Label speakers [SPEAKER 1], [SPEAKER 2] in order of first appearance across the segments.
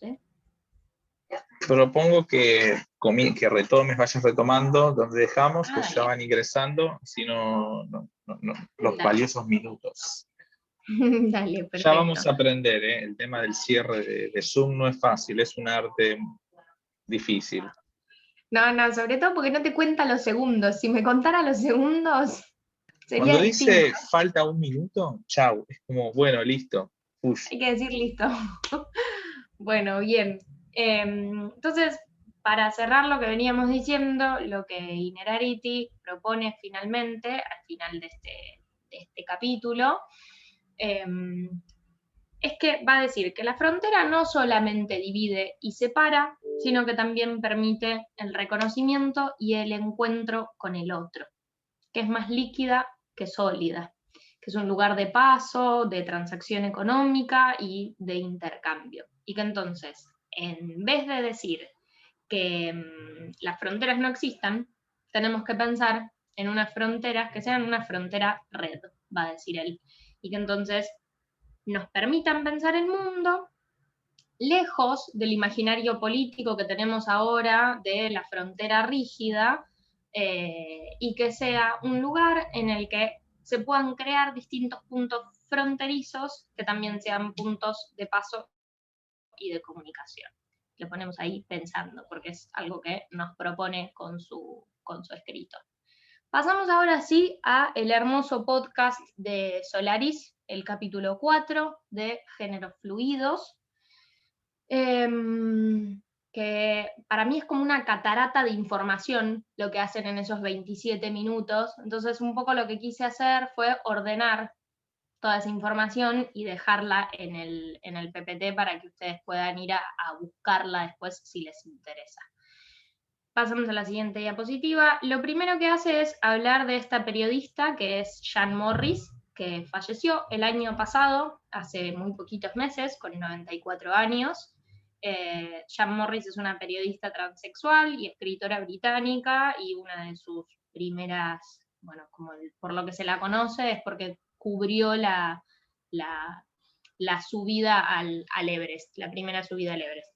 [SPEAKER 1] ¿eh?
[SPEAKER 2] Propongo que retomes, vayas retomando donde dejamos, pues ya
[SPEAKER 1] Dale.
[SPEAKER 2] van ingresando, si no, los
[SPEAKER 1] Dale.
[SPEAKER 2] valiosos minutos.
[SPEAKER 1] Dale,
[SPEAKER 2] Ya vamos
[SPEAKER 1] perfecto.
[SPEAKER 2] a aprender, ¿eh? El tema del cierre de Zoom no es fácil, es un arte difícil.
[SPEAKER 1] No, sobre todo porque no te cuenta los segundos. Si me contara los segundos, sería
[SPEAKER 2] Cuando
[SPEAKER 1] distinto.
[SPEAKER 2] dice falta un minuto, chau, es como, bueno, listo, push.
[SPEAKER 1] Hay que decir listo. Bueno, bien. Entonces, para cerrar lo que veníamos diciendo, lo que Inerarity propone finalmente, al final de este capítulo, es que va a decir que la frontera no solamente divide y separa, sino que también permite el reconocimiento y el encuentro con el otro, que es más líquida que sólida, que es un lugar de paso, de transacción económica y de intercambio. Y que entonces, en vez de decir que las fronteras no existan, tenemos que pensar en unas fronteras que sean una frontera red, va a decir él, y que entonces nos permitan pensar el mundo lejos del imaginario político que tenemos ahora de la frontera rígida, y que sea un lugar en el que se puedan crear distintos puntos fronterizos que también sean puntos de paso y de comunicación. Lo ponemos ahí pensando, porque es algo que nos propone con su escrito. Pasamos ahora sí a el hermoso podcast de Solaris, el capítulo 4 de Géneros Fluidos, que para mí es como una catarata de información lo que hacen en esos 27 minutos. Entonces, un poco lo que quise hacer fue ordenar toda esa información y dejarla en el PPT para que ustedes puedan ir a buscarla después si les interesa. Pasamos a la siguiente diapositiva. Lo primero que hace es hablar de esta periodista que es Jan Morris, que falleció el año pasado, hace muy poquitos meses, con 94 años. Jan Morris es una periodista transexual y escritora británica, y una de sus primeras, bueno, como por lo que se la conoce, es porque cubrió la subida al Everest, la primera subida al Everest.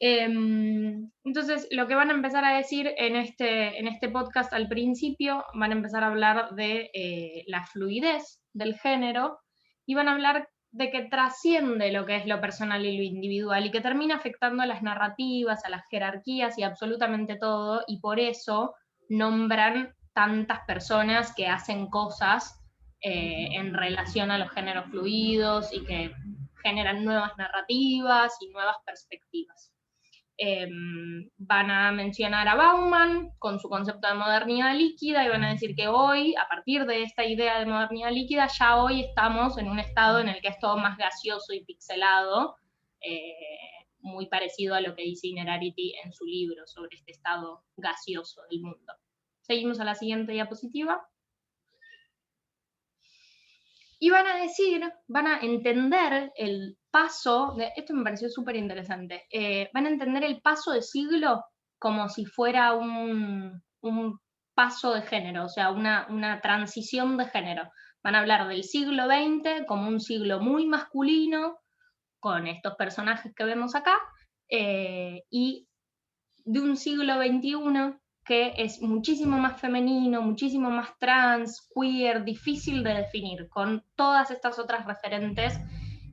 [SPEAKER 1] Entonces, lo que van a empezar a decir en este podcast al principio, van a empezar a hablar de la fluidez del género, y van a hablar de que trasciende lo que es lo personal y lo individual, y que termina afectando a las narrativas, a las jerarquías y absolutamente todo, y por eso nombran tantas personas que hacen cosas en relación a los géneros fluidos y que generan nuevas narrativas y nuevas perspectivas. Van a mencionar a Bauman con su concepto de modernidad líquida, y van a decir que hoy, a partir de esta idea de modernidad líquida, ya hoy estamos en un estado en el que es todo más gaseoso y pixelado, muy parecido a lo que dice Inerarity en su libro sobre este estado gaseoso del mundo. Seguimos a la siguiente diapositiva. Y van a decir, van a entender el paso, esto me pareció súper interesante, van a entender el paso de siglo como si fuera un paso de género, o sea, una transición de género. Van a hablar del siglo XX como un siglo muy masculino, con estos personajes que vemos acá, y de un siglo XXI que es muchísimo más femenino, muchísimo más trans, queer, difícil de definir, con todas estas otras referentes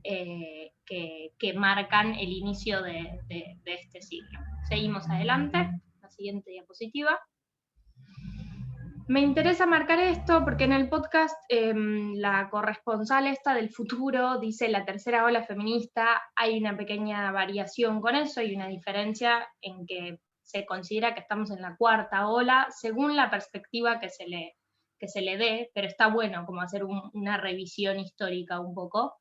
[SPEAKER 1] que marcan el inicio de este siglo. Seguimos adelante, la siguiente diapositiva. Me interesa marcar esto porque en el podcast la corresponsal esta del futuro dice la tercera ola feminista. Hay una pequeña variación con eso, hay una diferencia en que se considera que estamos en la cuarta ola según la perspectiva que se le dé, pero está bueno como hacer una revisión histórica un poco.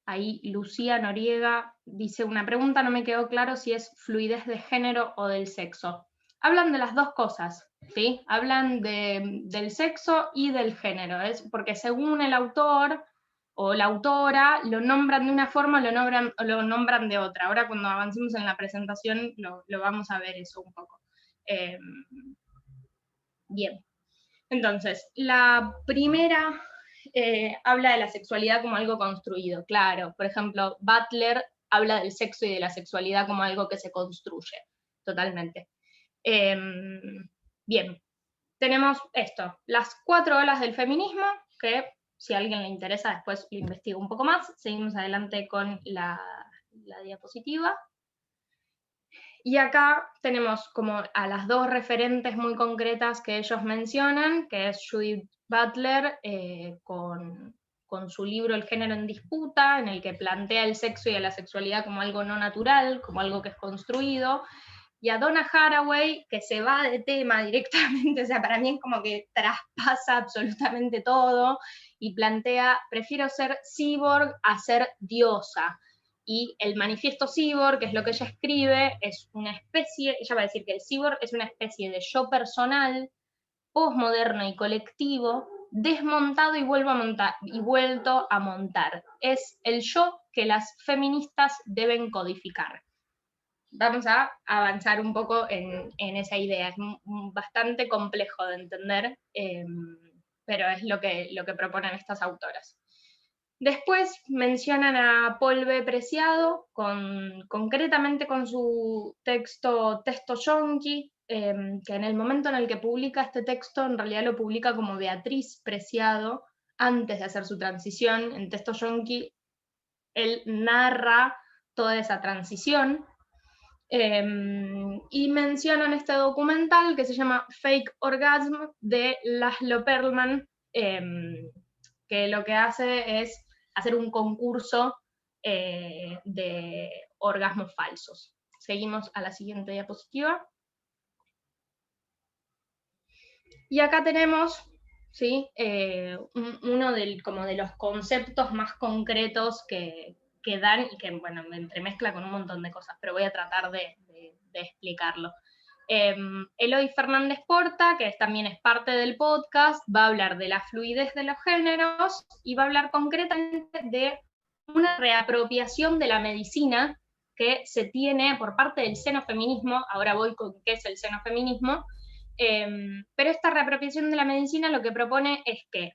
[SPEAKER 1] Ahí Lucía Noriega dice una pregunta, no me quedó claro si es fluidez de género o del sexo. Hablan de las dos cosas, ¿sí? Hablan del sexo y del género, es porque según el autor o la autora lo nombran de una forma o lo nombran de otra. Ahora cuando avancemos en la presentación lo vamos a ver eso un poco. Bien, entonces la primera habla de la sexualidad como algo construido, claro. Por ejemplo, Butler habla del sexo y de la sexualidad como algo que se construye, totalmente. Bien, tenemos esto, las 4 olas del feminismo, que si a alguien le interesa después lo investigo un poco más. Seguimos adelante con la diapositiva. Y acá tenemos como a las 2 referentes muy concretas que ellos mencionan, que es Judith Butler con su libro El género en disputa, en el que plantea el sexo y a la sexualidad como algo no natural, como algo que es construido, y a Donna Haraway, que se va de tema directamente, o sea, para mí es como que traspasa absolutamente todo, y plantea, prefiero ser cyborg a ser diosa. Y el manifiesto cyborg, que es lo que ella escribe, es una especie, ella va a decir que el cyborg es una especie de yo personal, posmoderno y colectivo, desmontado y vuelto a montar. Es el yo que las feministas deben codificar. Vamos a avanzar un poco en esa idea. Es bastante complejo de entender, pero es lo que proponen estas autoras. Después mencionan a Paul B. Preciado, concretamente con su texto Yonki, que en el momento en el que publica este texto, en realidad lo publica como Beatriz Preciado, antes de hacer su transición. En Texto Yonki, él narra toda esa transición. Y mencionan este documental que se llama Fake Orgasm de Laszlo Perlman, que lo que hace es hacer un concurso de orgasmos falsos. Seguimos a la siguiente diapositiva. Y acá tenemos, ¿sí? Uno de los conceptos más concretos que dan y que, bueno, me entremezcla con un montón de cosas, pero voy a tratar de explicarlo. Eloy Fernández Porta, que también es parte del podcast, va a hablar de la fluidez de los géneros y va a hablar concretamente de una reapropiación de la medicina que se tiene por parte del xenofeminismo. Ahora voy con qué es el xenofeminismo. Pero esta reapropiación de la medicina lo que propone es que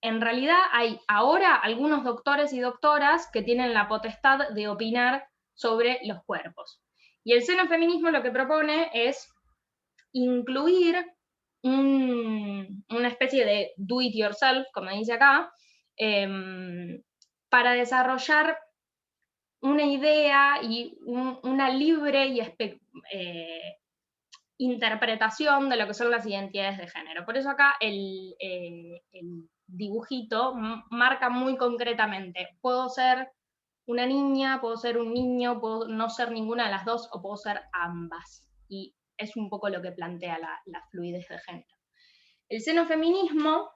[SPEAKER 1] en realidad hay ahora algunos doctores y doctoras que tienen la potestad de opinar sobre los cuerpos. Y el xenofeminismo lo que propone es incluir una especie de do it yourself, como dice acá, para desarrollar una idea y una libre y interpretación de lo que son las identidades de género. Por eso acá el dibujito marca muy concretamente, puedo ser una niña, puedo ser un niño, puedo no ser ninguna de las dos o puedo ser ambas. Y es un poco lo que plantea la fluidez de género. El xenofeminismo,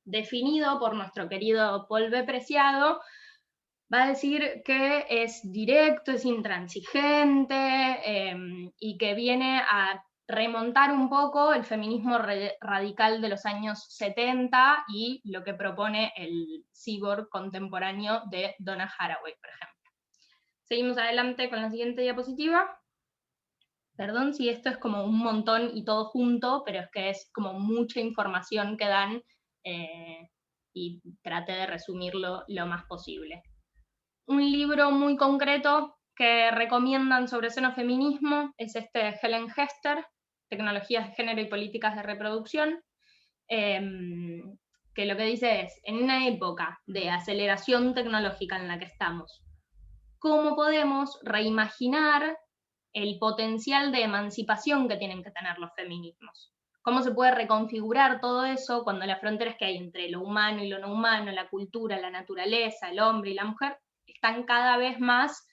[SPEAKER 1] definido por nuestro querido Paul B. Preciado, va a decir que es directo, es intransigente, y que viene a remontar un poco el feminismo radical de los años 70 y lo que propone el cyborg contemporáneo de Donna Haraway, por ejemplo. Seguimos adelante con la siguiente diapositiva. Perdón si esto es como un montón y todo junto, pero es que es como mucha información que dan, y traté de resumirlo lo más posible. Un libro muy concreto que recomiendan sobre xenofeminismo es este de Helen Hester, Tecnologías de Género y Políticas de Reproducción, que lo que dice es, en una época de aceleración tecnológica en la que estamos, ¿cómo podemos reimaginar el potencial de emancipación que tienen que tener los feminismos? ¿Cómo se puede reconfigurar todo eso cuando las fronteras que hay entre lo humano y lo no humano, la cultura, la naturaleza, el hombre y la mujer, están cada vez más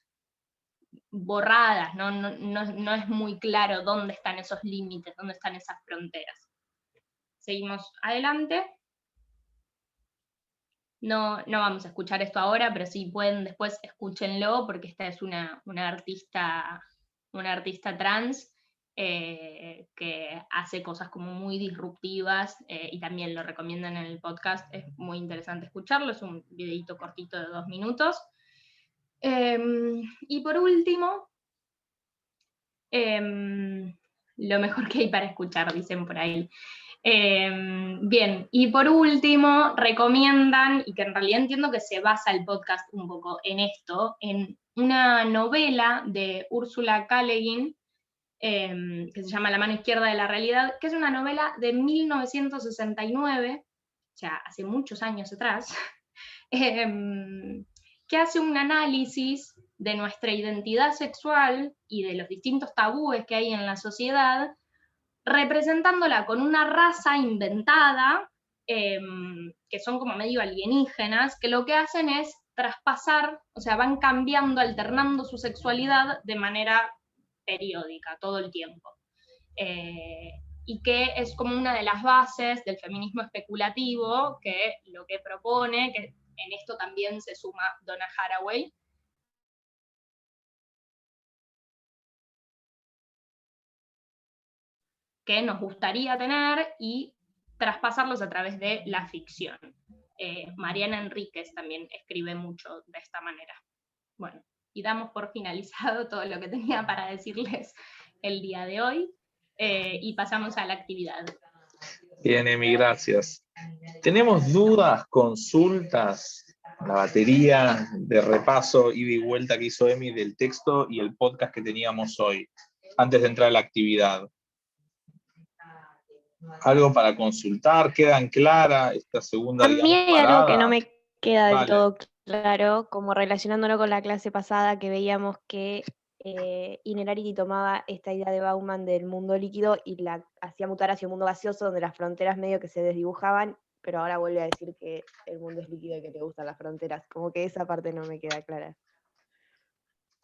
[SPEAKER 1] borradas, no es muy claro dónde están esos límites, dónde están esas fronteras? Seguimos adelante. No vamos a escuchar esto ahora, pero si pueden después escúchenlo, porque esta es una artista trans, que hace cosas como muy disruptivas, y también lo recomiendan en el podcast. Es muy interesante escucharlo, es un videito cortito de 2 minutos. Y por último, lo mejor que hay para escuchar, dicen por ahí. Bien, y por último, recomiendan, y que en realidad entiendo que se basa el podcast un poco en esto, en una novela de Úrsula K. Le Guin, que se llama La mano izquierda de la realidad, que es una novela de 1969, o sea, hace muchos años atrás, que hace un análisis de nuestra identidad sexual y de los distintos tabúes que hay en la sociedad, representándola con una raza inventada, que son como medio alienígenas, que lo que hacen es traspasar, o sea, van cambiando, alternando su sexualidad de manera periódica, todo el tiempo. Y que es como una de las bases del feminismo especulativo, que lo que propone, que en esto también se suma Donna Haraway, que nos gustaría tener y traspasarlos a través de la ficción. Mariana Enríquez también escribe mucho de esta manera. Bueno, y damos por finalizado todo lo que tenía para decirles el día de hoy, y pasamos a la actividad.
[SPEAKER 2] Bien, Emi, gracias. ¿Tenemos dudas, consultas? La batería de repaso, ida y vuelta que hizo Emi del texto y el podcast que teníamos hoy, antes de entrar a la actividad. ¿Algo para consultar? ¿Quedan clara esta segunda,
[SPEAKER 3] A mí
[SPEAKER 2] digamos,
[SPEAKER 3] hay algo que no
[SPEAKER 2] parada?
[SPEAKER 3] me queda del
[SPEAKER 2] Vale.
[SPEAKER 3] todo claro, como relacionándolo con la clase pasada, que veíamos que Innerarity tomaba esta idea de Bauman del mundo líquido y la hacía mutar hacia un mundo gaseoso, donde las fronteras medio que se desdibujaban, pero ahora vuelve a decir que el mundo es líquido y que le gustan las fronteras. Como que esa parte no me queda clara.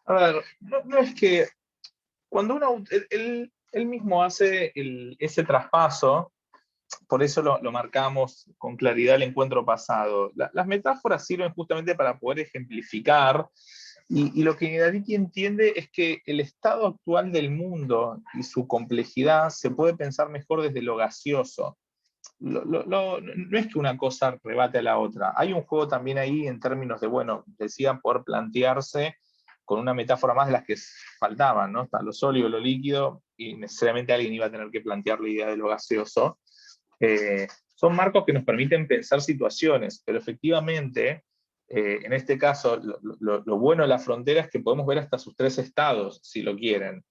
[SPEAKER 2] A ver, no es que cuando uno, él mismo hace ese traspaso, por eso lo marcamos con claridad el encuentro pasado. Las metáforas sirven justamente para poder ejemplificar, y lo que Innerarity entiende es que el estado actual del mundo y su complejidad se puede pensar mejor desde lo gaseoso. No es que una cosa rebate a la otra. Hay un juego también ahí en términos de, bueno, decía, poder plantearse con una metáfora más de las que faltaban, ¿no? Está lo sólido, lo líquido, y necesariamente alguien iba a tener que plantear la idea de lo gaseoso. Son marcos que nos permiten pensar situaciones, pero efectivamente, en este caso, lo bueno de la frontera es que podemos ver hasta sus tres estados, si lo quieren,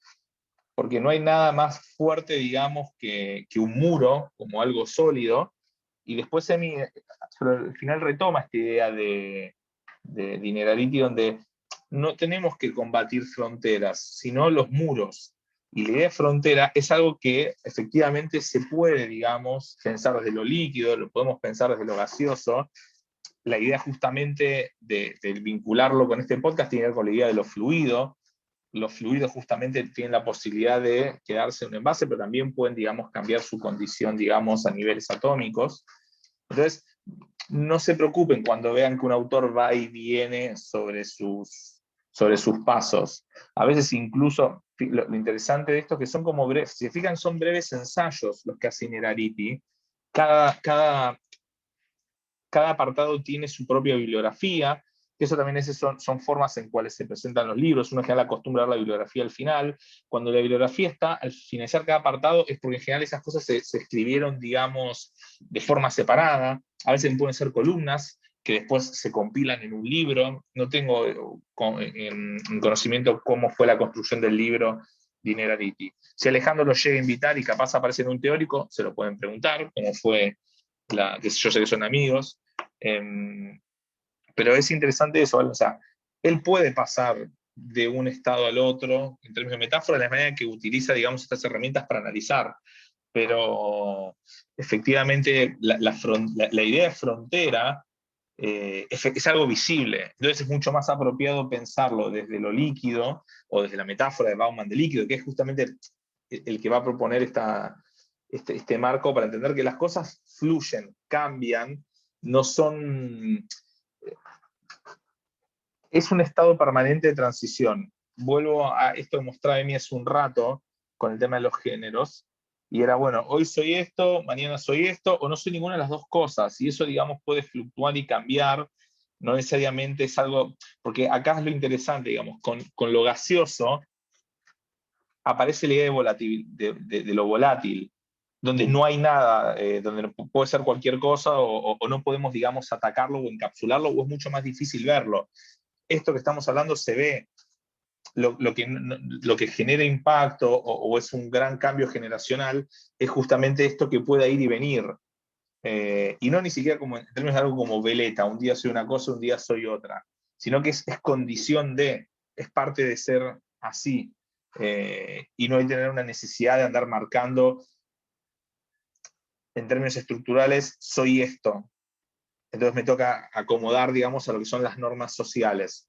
[SPEAKER 2] porque no hay nada más fuerte, digamos, que un muro, como algo sólido, y después Emi, al final retoma esta idea de Innerarity, donde no tenemos que combatir fronteras, sino los muros. Y la idea de frontera es algo que efectivamente se puede, digamos, pensar desde lo líquido, lo podemos pensar desde lo gaseoso. La idea justamente de vincularlo con este podcast tiene que ver con la idea de lo fluido. Los fluidos justamente tienen la posibilidad de quedarse en un envase, pero también pueden, digamos, cambiar su condición, digamos, a niveles atómicos. Entonces, no se preocupen cuando vean que un autor va y viene sobre sus pasos. A veces incluso, lo interesante de esto es que son como breves, si se fijan, son breves ensayos los que hace Innerarity. Cada apartado tiene su propia bibliografía, que eso también son formas en cuales se presentan los libros. Uno en general acostumbra a ver la bibliografía al final. Cuando la bibliografía está al finalizar cada apartado es porque en general esas cosas se escribieron, digamos, de forma separada. A veces pueden ser columnas que después se compilan en un libro. No tengo en conocimiento cómo fue la construcción del libro de Innerarity. Si Alejandro lo llega a invitar y capaz aparece en un teórico, se lo pueden preguntar, cómo fue que yo sé que son amigos. Pero es interesante eso, ¿vale? O sea, él puede pasar de un estado al otro, en términos de metáfora, de la manera que utiliza, digamos, estas herramientas para analizar. Pero efectivamente la idea de frontera es algo visible. Entonces es mucho más apropiado pensarlo desde lo líquido o desde la metáfora de Bauman de líquido, que es justamente el que va a proponer este marco para entender que las cosas fluyen, cambian, no son... Es un estado permanente de transición. Vuelvo a esto que mostraba Emi hace un rato con el tema de los géneros, y era, bueno, hoy soy esto, mañana soy esto, o no soy ninguna de las dos cosas, y eso, digamos, puede fluctuar y cambiar, no necesariamente es algo, porque acá es lo interesante, digamos, con lo gaseoso aparece la idea de lo volátil, donde no hay nada, donde puede ser cualquier cosa o no podemos, digamos, atacarlo o encapsularlo, o es mucho más difícil verlo. Esto que estamos hablando se ve. Lo que genera impacto o es un gran cambio generacional es justamente esto que pueda ir y venir. Y no ni siquiera como en términos de algo como veleta, un día soy una cosa, un día soy otra, sino que es condición de, es parte de ser así. Y no hay que tener una necesidad de andar marcando en términos estructurales, soy esto. Entonces me toca acomodar, digamos, a lo que son las normas sociales.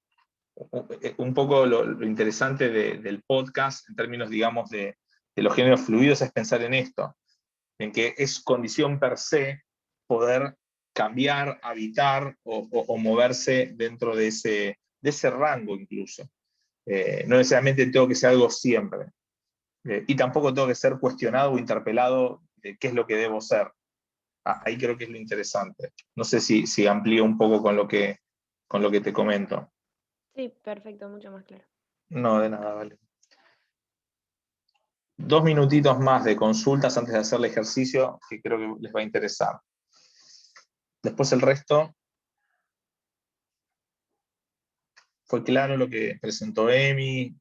[SPEAKER 2] Un poco lo interesante del podcast, en términos, digamos, de los géneros fluidos, es pensar en esto, en que es condición per se poder cambiar, habitar o moverse dentro de ese rango incluso. No necesariamente tengo que ser algo siempre. Y tampoco tengo que ser cuestionado o interpelado de qué es lo que debo ser. Ahí creo que es lo interesante. No sé si amplío un poco con lo que te comento.
[SPEAKER 3] Sí, perfecto, mucho más claro.
[SPEAKER 2] No, de nada, vale. 2 minutitos más de consultas antes de hacer el ejercicio que creo que les va a interesar. Después el resto fue claro lo que presentó Emi.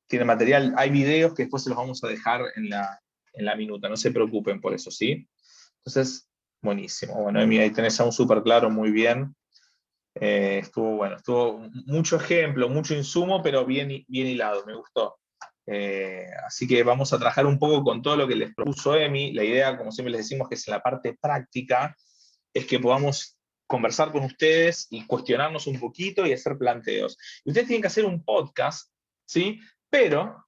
[SPEAKER 2] Tiene material, hay videos que después se los vamos a dejar en la minuta, no se preocupen por eso, ¿sí? Entonces, buenísimo. Bueno, Emi, ahí tenés a un súper claro, muy bien. Estuvo bueno, estuvo mucho ejemplo, mucho insumo, pero bien hilado, me gustó. Así que vamos a trabajar un poco con todo lo que les propuso Emi. La idea, como siempre les decimos, que es en la parte práctica, es que podamos conversar con ustedes y cuestionarnos un poquito y hacer planteos. Y ustedes tienen que hacer un podcast, ¿sí? Pero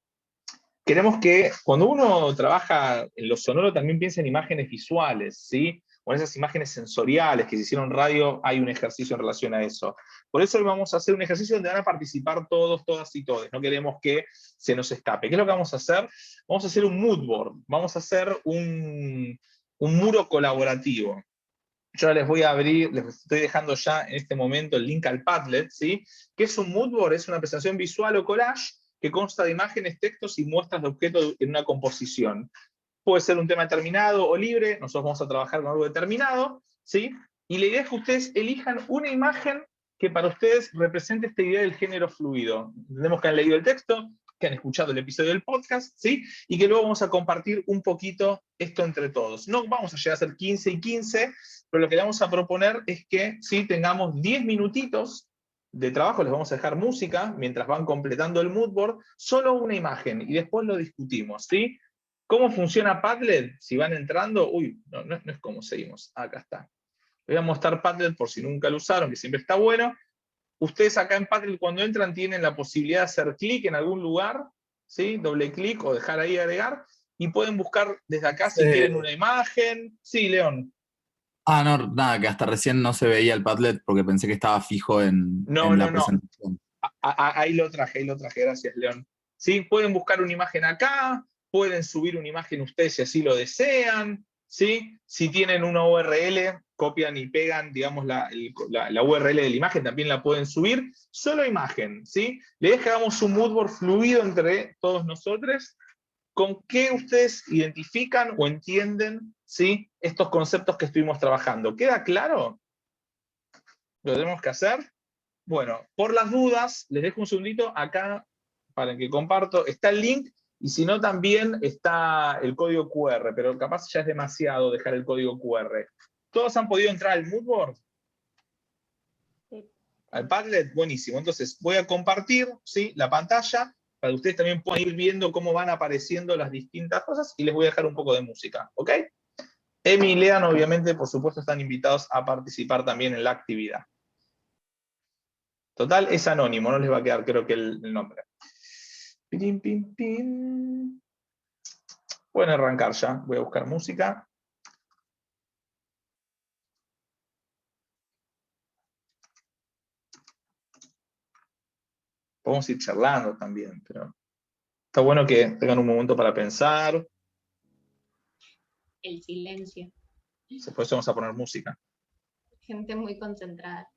[SPEAKER 2] queremos que cuando uno trabaja en lo sonoro también piensa en imágenes visuales, ¿sí? O en esas imágenes sensoriales que se hicieron en radio, hay un ejercicio en relación a eso. Por eso hoy vamos a hacer un ejercicio donde van a participar todos, todas y todos. No queremos que se nos escape. ¿Qué es lo que vamos a hacer? Vamos a hacer un mood board, vamos a hacer un muro colaborativo. Yo les voy a abrir, les estoy dejando ya en este momento el link al Padlet, ¿sí? ¿Qué es un mood board? Es una presentación visual o collage que consta de imágenes, textos y muestras de objetos en una composición. Puede ser un tema determinado o libre, nosotros vamos a trabajar con algo determinado, ¿sí? Y la idea es que ustedes elijan una imagen que para ustedes represente esta idea del género fluido. Entendemos que han leído el texto, que han escuchado el episodio del podcast, ¿sí? Y que luego vamos a compartir un poquito esto entre todos. No vamos a llegar a ser 15 y 15, pero lo que le vamos a proponer es que ¿sí? Tengamos 10 minutitos de trabajo, les vamos a dejar música mientras van completando el mood board, solo una imagen, y después lo discutimos, ¿sí? ¿Cómo funciona Padlet? Si van entrando, no es cómo seguimos, acá está. Voy a mostrar Padlet por si nunca lo usaron, que siempre está bueno. Ustedes acá en Padlet cuando entran tienen la posibilidad de hacer clic en algún lugar, ¿sí? Doble clic o dejar ahí agregar, y pueden buscar desde acá si quieren una imagen. Sí, León.
[SPEAKER 4] No, nada, que hasta recién no se veía el Padlet porque pensé que estaba fijo
[SPEAKER 2] No,
[SPEAKER 4] en
[SPEAKER 2] no,
[SPEAKER 4] la
[SPEAKER 2] no.
[SPEAKER 4] presentación.
[SPEAKER 2] Ahí lo traje, gracias, León. ¿Sí? Pueden buscar una imagen acá, pueden subir una imagen ustedes si así lo desean, ¿sí? Si tienen una URL, copian y pegan, digamos, la URL de la imagen, también la pueden subir. Solo imagen, ¿sí? Le dejamos un mood board fluido entre todos nosotros. ¿Con qué ustedes identifican o entienden, ¿sí? Estos conceptos que estuvimos trabajando? ¿Queda claro? ¿Lo tenemos que hacer? Bueno, por las dudas, les dejo un segundito acá para que comparto. Está el link y si no también está el código QR, pero capaz ya es demasiado dejar el código QR. ¿Todos han podido entrar al Moodboard?
[SPEAKER 3] Sí.
[SPEAKER 2] Al Padlet, buenísimo. Entonces voy a compartir, ¿sí? La pantalla para que ustedes también puedan ir viendo cómo van apareciendo las distintas cosas y les voy a dejar un poco de música, ¿ok? Emi y Lean, obviamente, por supuesto, están invitados a participar también en la actividad. Total, es anónimo, no les va a quedar creo que el nombre. Pim, pim, pim. Pueden arrancar ya, voy a buscar música. Podemos ir charlando también, pero está bueno que tengan un momento para pensar.
[SPEAKER 1] El silencio.
[SPEAKER 2] Después vamos a poner música.
[SPEAKER 1] Gente muy concentrada.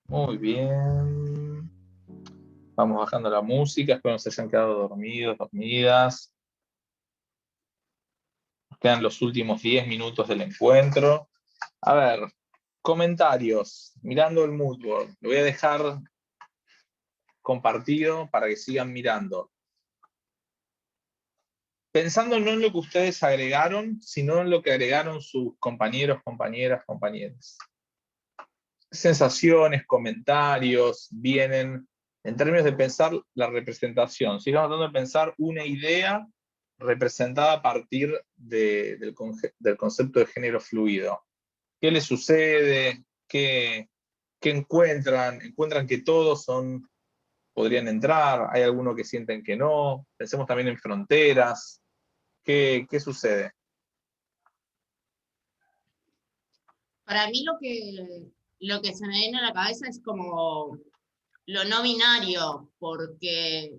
[SPEAKER 2] Muy bien. Vamos bajando la música, espero no se hayan quedado dormidos, dormidas. Nos quedan los últimos 10 minutos del encuentro. A ver, comentarios, mirando el mood board. Lo voy a dejar compartido para que sigan mirando. Pensando no en lo que ustedes agregaron, sino en lo que agregaron sus compañeros, compañeras, compañeros. Sensaciones, comentarios, vienen en términos de pensar la representación. Si estamos tratando de pensar una idea representada a partir del concepto de género fluido. ¿Qué les sucede? ¿Qué encuentran? ¿Encuentran que todos podrían entrar? ¿Hay alguno que sienten que no? Pensemos también en fronteras. ¿Qué sucede?
[SPEAKER 5] Para mí lo que se me viene a la cabeza es como lo no binario, porque,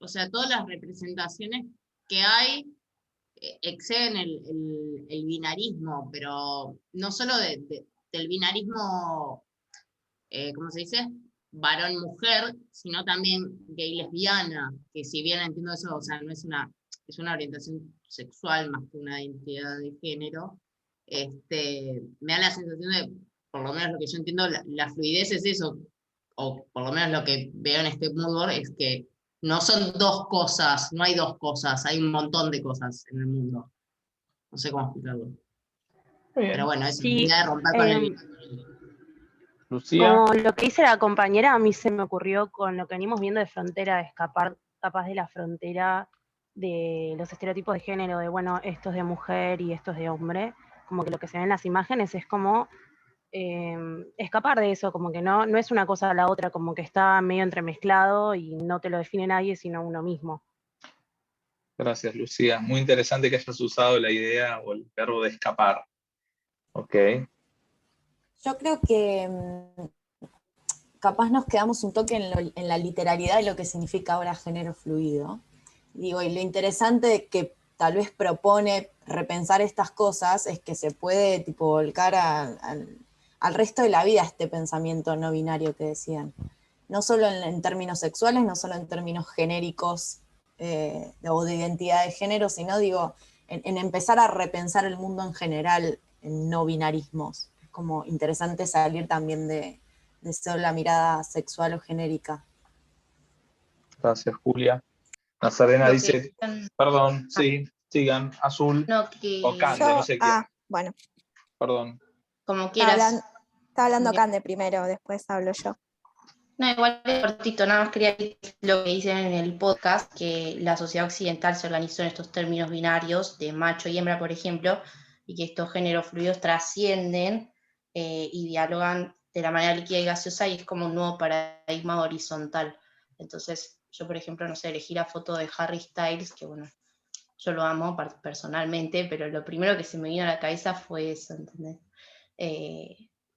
[SPEAKER 5] o sea, todas las representaciones que hay exceden el binarismo, pero no solo del binarismo, ¿cómo se dice? Varón-mujer, sino también gay-lesbiana, que si bien entiendo eso, o sea, no es es una orientación sexual más que una identidad de género, me da la sensación de, por lo menos lo que yo entiendo, la fluidez es eso, o por lo menos lo que veo en este mood board es que no son dos cosas, no hay dos cosas, hay un montón de cosas en el mundo. No sé cómo explicarlo.
[SPEAKER 2] Muy
[SPEAKER 5] Pero
[SPEAKER 2] bien.
[SPEAKER 5] bueno, eso,
[SPEAKER 3] Sí,
[SPEAKER 5] idea de romper con el
[SPEAKER 3] em,
[SPEAKER 2] Lucía.
[SPEAKER 3] como lo que dice la compañera, a mí se me ocurrió con lo que venimos viendo de frontera, de escapar capaz de la frontera de los estereotipos de género, de bueno, esto es de mujer y esto es de hombre, como que lo que se ve en las imágenes es como escapar de eso, como que no es una cosa a la otra, como que está medio entremezclado y no te lo define nadie sino uno mismo.
[SPEAKER 2] Gracias, Lucía. Muy interesante que hayas usado la idea o el verbo de escapar. Ok.
[SPEAKER 6] Yo creo que capaz nos quedamos un toque en la literalidad de lo que significa ahora género fluido. Digo, y lo interesante que tal vez propone repensar estas cosas es que se puede tipo volcar al resto de la vida este pensamiento no binario que decían. No solo en términos sexuales, no solo en términos genéricos o de identidad de género, sino digo, en empezar a repensar el mundo en general en no binarismos. Es como interesante salir también de solo la mirada sexual o genérica.
[SPEAKER 2] Gracias, Julia. Nazarena
[SPEAKER 1] Lo que
[SPEAKER 2] dice, perdón, sí, sigan, azul
[SPEAKER 1] no,
[SPEAKER 2] o
[SPEAKER 1] que
[SPEAKER 2] Cande, no sé quién.
[SPEAKER 7] Bueno,
[SPEAKER 2] Perdón.
[SPEAKER 1] como
[SPEAKER 7] estaba
[SPEAKER 1] quieras.
[SPEAKER 7] hablando
[SPEAKER 1] Bien.
[SPEAKER 7] Cande primero, después hablo yo.
[SPEAKER 1] No, igual de cortito, nada más quería decir lo que dicen en el podcast, que la sociedad occidental se organizó en estos términos binarios de macho y hembra, por ejemplo, y que estos géneros fluidos trascienden y dialogan de la manera líquida y gaseosa, y es como un nuevo paradigma horizontal. Entonces, yo, por ejemplo, no sé, elegí la foto de Harry Styles, que bueno, yo lo amo personalmente, pero lo primero que se me vino a la cabeza fue eso, ¿entendés?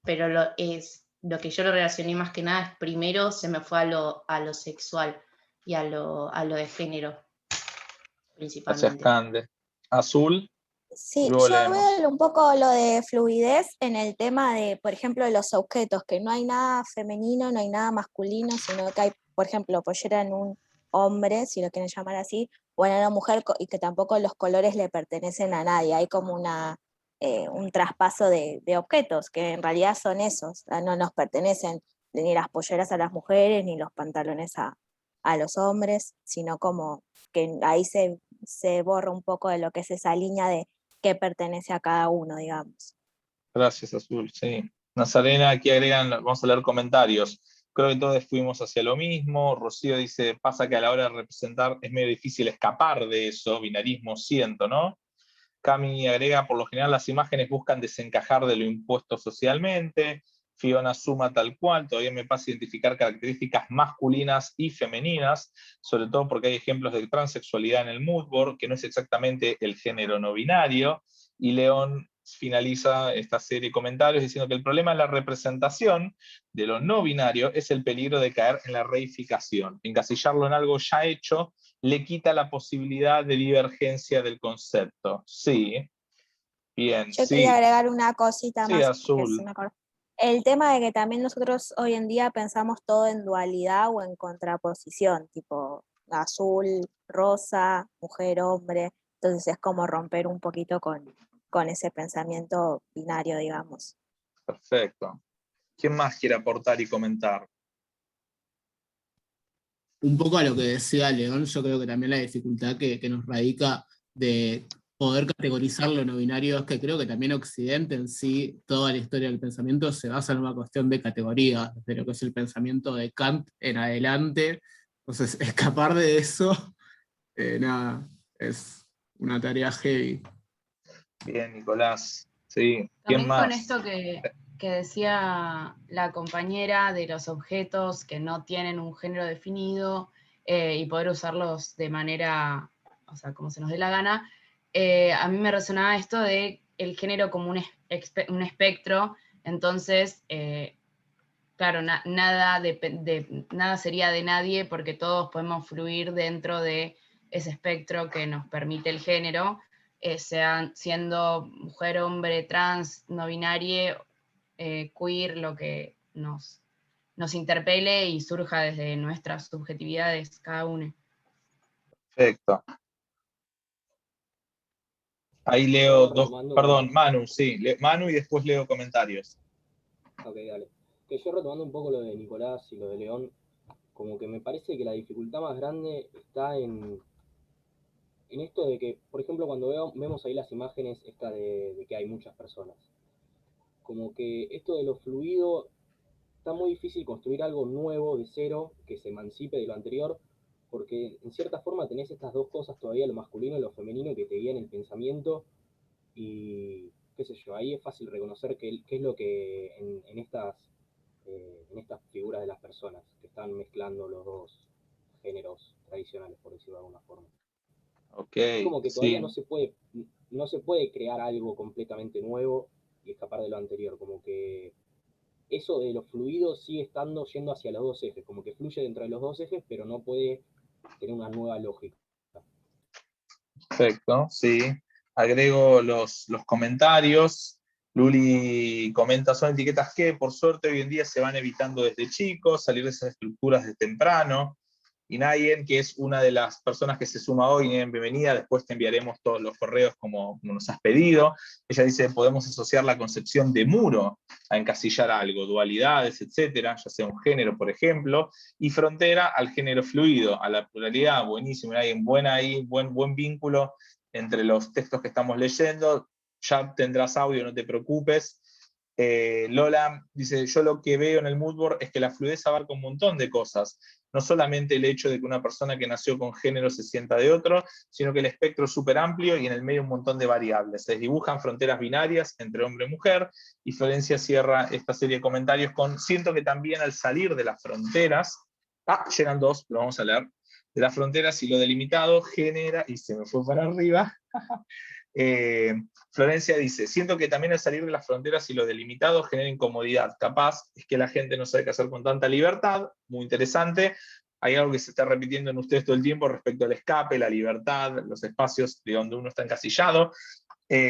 [SPEAKER 1] Pero lo que yo lo relacioné más que nada es primero se me fue a lo sexual y a lo de género,
[SPEAKER 2] Gracias,
[SPEAKER 1] principalmente.
[SPEAKER 2] Cande. Azul, y
[SPEAKER 7] Sí,
[SPEAKER 2] luego
[SPEAKER 7] yo
[SPEAKER 2] leemos.
[SPEAKER 7] veo un poco lo de fluidez en el tema de, por ejemplo, de los objetos, que no hay nada femenino, no hay nada masculino, sino que hay, por ejemplo, pollera en un hombre, si lo quieren llamar así, o en una mujer, y que tampoco los colores le pertenecen a nadie, hay como un traspaso de objetos, que en realidad son esos, no nos pertenecen ni las polleras a las mujeres, ni los pantalones a los hombres, sino como que ahí se borra un poco de lo que es esa línea de que pertenece a cada uno, digamos.
[SPEAKER 2] Gracias, Azul, sí. Nazarena, aquí agregan, vamos a leer comentarios. Creo que todos fuimos hacia lo mismo. Rocío dice, pasa que a la hora de representar es medio difícil escapar de eso, binarismo siento, ¿no? Cami agrega, por lo general las imágenes buscan desencajar de lo impuesto socialmente. Fiona suma tal cual, todavía me pasa identificar características masculinas y femeninas, sobre todo porque hay ejemplos de transexualidad en el mood board, que no es exactamente el género no binario. Y León finaliza esta serie de comentarios diciendo que el problema de la representación de lo no binario es el peligro de caer en la reificación, encasillarlo en algo ya hecho le quita la posibilidad de divergencia del concepto. Sí, bien,
[SPEAKER 7] Yo quería
[SPEAKER 2] sí,
[SPEAKER 7] agregar una cosita
[SPEAKER 2] sí,
[SPEAKER 7] más, porque se
[SPEAKER 2] azul.
[SPEAKER 7] me acordó. el tema de que también nosotros hoy en día pensamos todo en dualidad o en contraposición, tipo azul, rosa, mujer, hombre. Entonces es como romper un poquito con ese pensamiento binario, digamos.
[SPEAKER 2] Perfecto. ¿Quién más quiere aportar y comentar?
[SPEAKER 8] Un poco a lo que decía León, yo creo que también la dificultad que nos radica de poder categorizar lo no binario es que creo que también Occidente en sí, toda la historia del pensamiento se basa en una cuestión de categorías, de lo que es el pensamiento de Kant en adelante. Entonces, escapar de eso, nada, es una tarea heavy.
[SPEAKER 2] Bien, Nicolás. Sí. ¿Quién
[SPEAKER 9] También con
[SPEAKER 2] más?
[SPEAKER 9] esto que decía la compañera de los objetos que no tienen un género definido y poder usarlos de manera, o sea, como se nos dé la gana, a mí me resonaba esto de el género como un espectro, entonces, claro, nada sería de nadie porque todos podemos fluir dentro de ese espectro que nos permite el género, sean siendo mujer, hombre, trans, no binario, queer, lo que nos interpele y surja desde nuestras subjetividades cada uno.
[SPEAKER 2] Perfecto. Ahí leo dos,
[SPEAKER 10] Retomando
[SPEAKER 2] perdón, Manu, sí, Manu y después leo comentarios.
[SPEAKER 10] Ok, dale. Que yo retomando un poco lo de Nicolás y lo de León, como que me parece que la dificultad más grande está en esto de que, por ejemplo, cuando vemos ahí las imágenes esta de que hay muchas personas, como que esto de lo fluido, está muy difícil construir algo nuevo de cero que se emancipe de lo anterior, porque en cierta forma tenés estas dos cosas todavía, lo masculino y lo femenino, que te guían el pensamiento y qué sé yo, ahí es fácil reconocer qué es lo que en estas figuras de las personas que están mezclando los dos géneros tradicionales, por decirlo de alguna forma.
[SPEAKER 2] Ok,
[SPEAKER 10] Es como que todavía
[SPEAKER 2] sí.
[SPEAKER 10] no se puede crear algo completamente nuevo y escapar de lo anterior, como que eso de lo fluido sigue estando yendo hacia los dos ejes, como que fluye dentro de los dos ejes, pero no puede tener una nueva lógica.
[SPEAKER 2] Perfecto, sí. Agrego los comentarios. Luli comenta, son etiquetas que por suerte hoy en día se van evitando desde chicos, salir de esas estructuras de temprano. Y Nayen, que es una de las personas que se suma hoy, bienvenida, después te enviaremos todos los correos como nos has pedido. Ella dice, podemos asociar la concepción de muro a encasillar algo, dualidades, etcétera, ya sea un género, por ejemplo, y frontera al género fluido, a la pluralidad. Buenísimo, Nayen, buen vínculo entre los textos que estamos leyendo. Ya tendrás audio, no te preocupes. Lola dice, yo lo que veo en el moodboard es que la fluidez abarca un montón de cosas, no solamente el hecho de que una persona que nació con género se sienta de otro, sino que el espectro es súper amplio y en el medio un montón de variables. Se dibujan fronteras binarias entre hombre y mujer, y Florencia cierra esta serie de comentarios con, siento que también al salir de las fronteras, llegan dos, lo vamos a leer, de las fronteras y lo delimitado genera, y se me fue para arriba, Florencia dice, siento que también al salir de las fronteras y lo delimitado genera incomodidad. Capaz es que la gente no sabe qué hacer con tanta libertad. Muy interesante. Hay algo que se está repitiendo en ustedes todo el tiempo respecto al escape, la libertad, los espacios de donde uno está encasillado.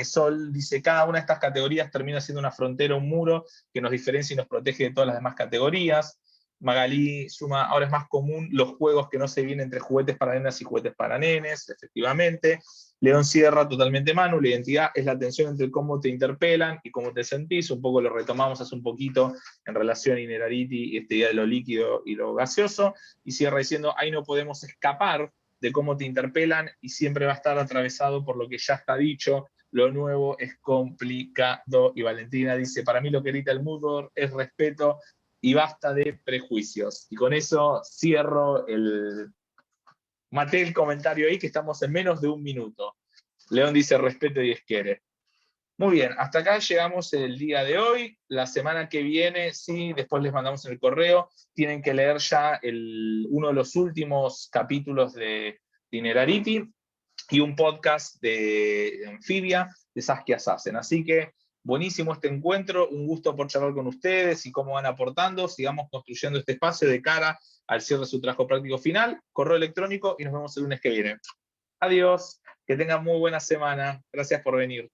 [SPEAKER 2] Sol dice, cada una de estas categorías termina siendo una frontera, un muro que nos diferencia y nos protege de todas las demás categorías. Magalí suma, ahora es más común los juegos que no se vienen entre juguetes para nenas y juguetes para nenes, efectivamente. León cierra totalmente Manu, la identidad es la tensión entre cómo te interpelan y cómo te sentís, un poco lo retomamos hace un poquito en relación a Inerarity y esta idea de lo líquido y lo gaseoso, y cierra diciendo, ahí no podemos escapar de cómo te interpelan y siempre va a estar atravesado por lo que ya está dicho, lo nuevo es complicado, y Valentina dice, para mí lo que grita el moodboard es respeto y basta de prejuicios. Y con eso cierro maté el comentario ahí, que estamos en menos de un minuto. León dice respeto y quiere. Muy bien, hasta acá llegamos el día de hoy. La semana que viene, sí, después les mandamos en el correo, tienen que leer ya uno de los últimos capítulos de Inerarity y un podcast de Amphibia de Saskia Sassen. Así que buenísimo este encuentro, un gusto por charlar con ustedes y cómo van aportando. Sigamos construyendo este espacio de cara al cierre de su trabajo práctico final. Correo electrónico y nos vemos el lunes que viene. Adiós, que tengan muy buena semana. Gracias por venir.